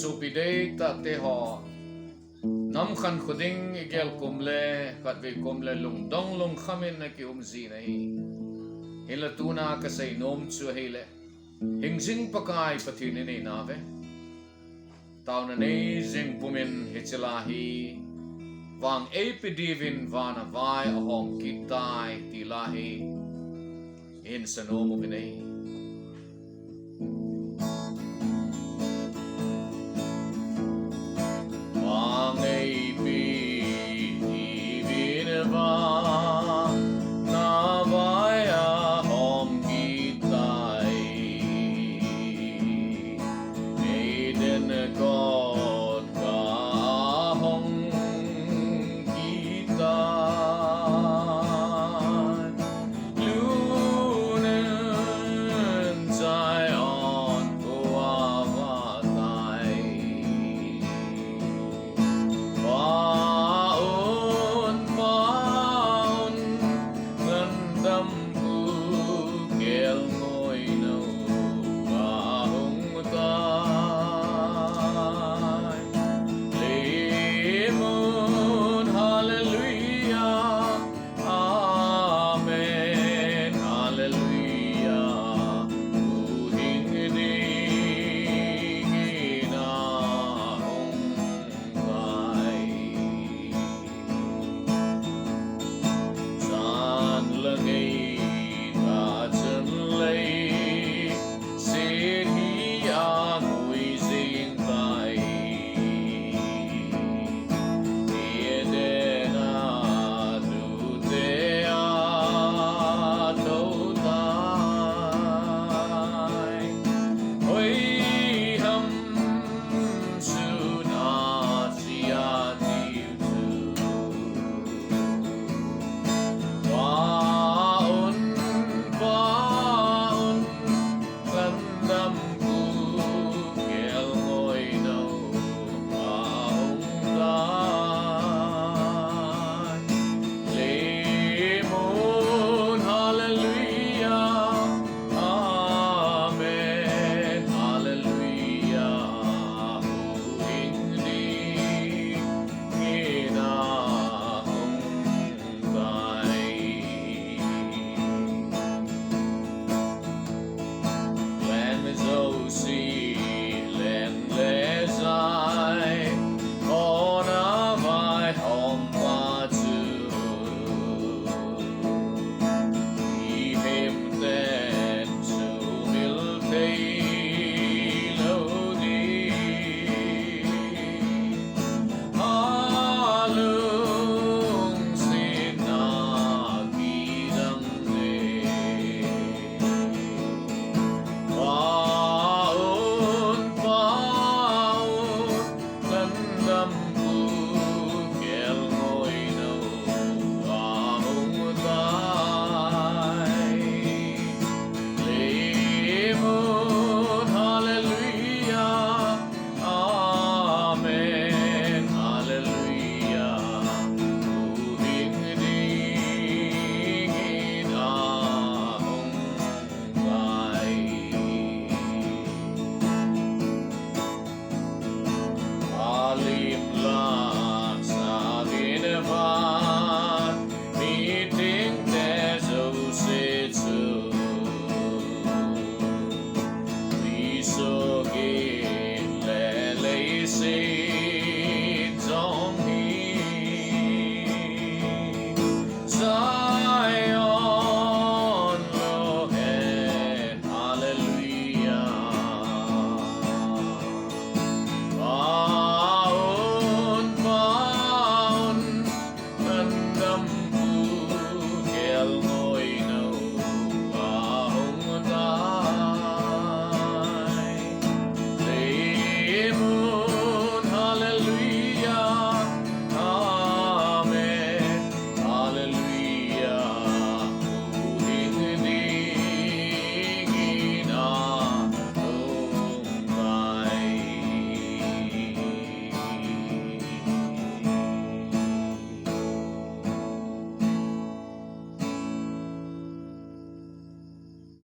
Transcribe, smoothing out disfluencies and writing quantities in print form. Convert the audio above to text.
supi day ta te ho nam khan khuding igel kumle katve kumle lung dong lung khamin na ki umzi na hi hila tuna ka say nom chu hele hingjing pakai pathini nei na ve tau na nei jing pumin hichilahi wang epidivin vana vai ahom kitai tilahi in sanomu vinei wang epidivin va na vai ahom kitai maiden go